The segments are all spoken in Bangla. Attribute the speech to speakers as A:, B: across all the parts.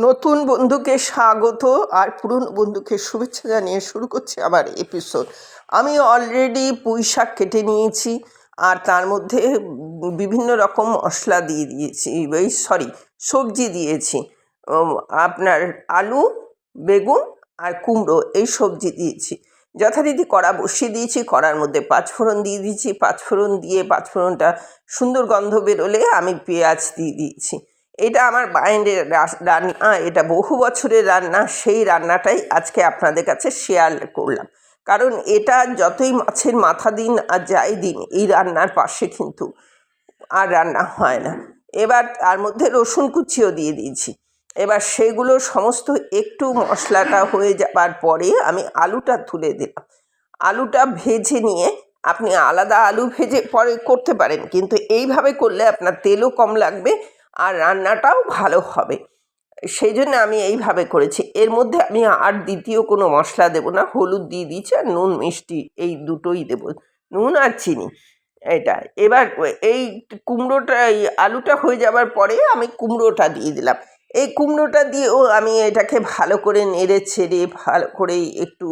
A: নতুন বন্ধুকে স্বাগত আর পুরনো বন্ধুকে শুভেচ্ছা জানিয়ে শুরু করছি আবার এপিসোড। আমি অলরেডি পুঁই শাক কেটে নিয়েছি আর তার মধ্যে বিভিন্ন রকম মশলা দিয়ে দিয়েছি, সবজি দিয়েছি। আপনার আলু, বেগুন আর কুমড়ো এই সবজি দিয়েছি। যথারীতি কড়া বসিয়ে দিয়েছি, কড়ার মধ্যে পাঁচফোড়ন দিয়ে দিয়েছি। পাঁচফোড়নটা সুন্দর গন্ধ বেরোলে আমি পেঁয়াজ দিয়ে দিয়েছি। এটা আমার বাইরের রান্না, এটা বহু বছরের রান্না। সেই রান্নাটাই আজকে আপনাদের কাছে শেয়ার করলাম, কারণ এটা যতই মাছের মাথা দিন আর যাই দিন, এই রান্নার পাশে কিন্তু আর রান্না হয় না। এবার তার মধ্যে রসুন কুচিও দিয়ে দিয়েছি। এবার সেগুলো সমস্ত একটু মশলাটা হয়ে যাবার পরে আমি আলুটা তুলে দিলাম। আলুটা ভেজে নিয়ে আপনি আলাদা আলু ভেজে পরে করতে পারেন, কিন্তু এইভাবে করলে আপনার তেলও কম লাগবে আর রান্নাটাও ভালো হবে। সেই জন্য আমি এইভাবে করেছি। এর মধ্যে আমি আর দ্বিতীয় কোনো মশলা দেবো না। হলুদ দিয়ে দিয়েছি আর নুন মিষ্টি এই দুটোই দেবো, নুন আর চিনি। এটা এবার এই এই আলুটা হয়ে যাবার পরে আমি কুমড়োটা দিয়ে দিলাম। এই কুমড়োটা দিয়েও আমি এটাকে ভালো করে নেড়ে ছেড়ে ভালো করে একটু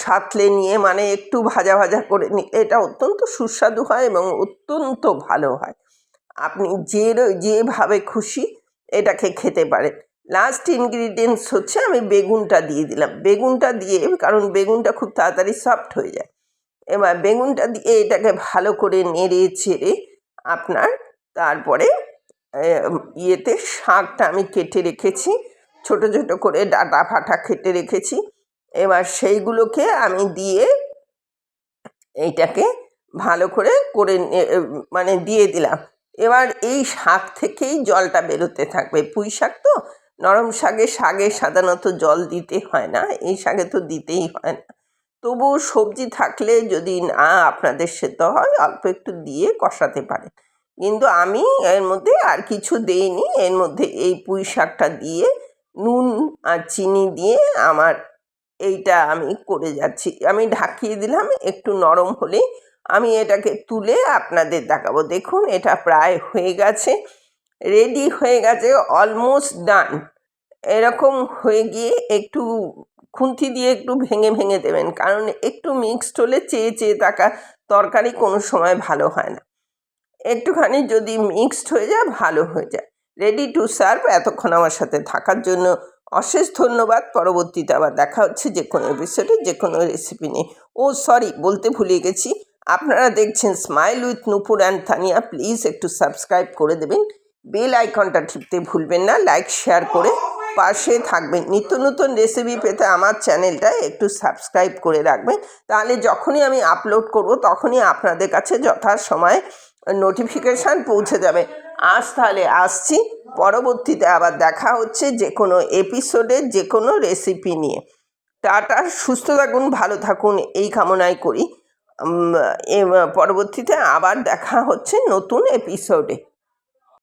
A: সাঁতলে নিয়ে, মানে একটু ভাজা ভাজা করে নিয়ে, এটা অত্যন্ত সুস্বাদু হয় এবং অত্যন্ত ভালো হয়। আপনি যেভাবে খুশি এটাকে খেতে পারেন। লাস্ট ইনগ্রিডিয়েন্টস হচ্ছে আমি বেগুনটা দিয়ে দিলাম। বেগুনটা দিয়ে, কারণ বেগুনটা খুব তাড়াতাড়ি সফট হয়ে যায়। এবার বেগুনটা দিয়ে এটাকে ভালো করে নেড়ে ছেড়ে আপনার তারপরে শাকটা আমি কেটে রেখেছি, ছোট ছোট করে ডাঁটা ফাটা কেটে রেখেছি। এবার সেইগুলোকে আমি দিয়ে এইটাকে ভালো করে মানে দিয়ে দিলাম। এবার এই শাক থেকেই জলটা বেরোতে থাকবে। পুঁই শাক তো নরম শাকে সাধারণত জল দিতে হয় না, এই শাকে তো দিতেই হয় না। তবুও সবজি থাকলে যদি না আপনাদের সেদ্ধ হয়, অল্প একটু দিয়ে কষাতে পারেন। কিন্তু আমি এর মধ্যে আর কিছু দিইনি। এর মধ্যে এই পুঁই শাকটা দিয়ে নুন আর চিনি দিয়ে আমার এইটা আমি করে যাচ্ছি। আমি ঢাকিয়ে দিলাম, একটু নরম হলে আমি এটাকে তুলে আপনাদের দেখাবো। দেখুন, এটা প্রায় হয়ে গেছে, রেডি হয়ে গেছে, অলমোস্ট ডান। এরকম হয়ে গিয়ে একটু খুন্তি দিয়ে একটু ভেঙে ভেঙে দেবেন, কারণ একটু মিক্সড হলে চেয়ে চেয়ে থাকা তরকারি কোনো সময় ভালো হয় না। একটুখানি যদি মিক্সড হয়ে যায়, ভালো হয়ে যায়। Ready to serve. এতক্ষণ আমার সাথে থাকার জন্য অশেষ ধন্যবাদ। পরবর্তীতে আবার দেখা হচ্ছে যে কোনো এপিসোডে, যে কোনো রেসিপি নিয়ে। বলতে ভুলে গেছি, আপনারা দেখছেন smile with Nupur and Tania. Please একটু সাবস্ক্রাইব করে দেবেন, বেল আইকনটা টিপতে ভুলবেন না, লাইক শেয়ার করে পাশে থাকবেন। নিত্য নতুন রেসিপি পেতে আমার চ্যানেলটা একটু সাবস্ক্রাইব করে রাখবেন, তাহলে যখনই আমি আপলোড করব তখনই আপনাদের কাছে যথাসময়ে নোটিফিকেশান পৌঁছে যাবে। তাহলে আসছি, পরবর্তীতে আবার দেখা হচ্ছে যে কোনো এপিসোডে, যে কোনো রেসিপি নিয়ে। টাটা, সুস্থ থাকুন, ভালো থাকুন, এই কামনাই করি। পরবর্তীতে আবার দেখা হচ্ছে নতুন এপিসোডে।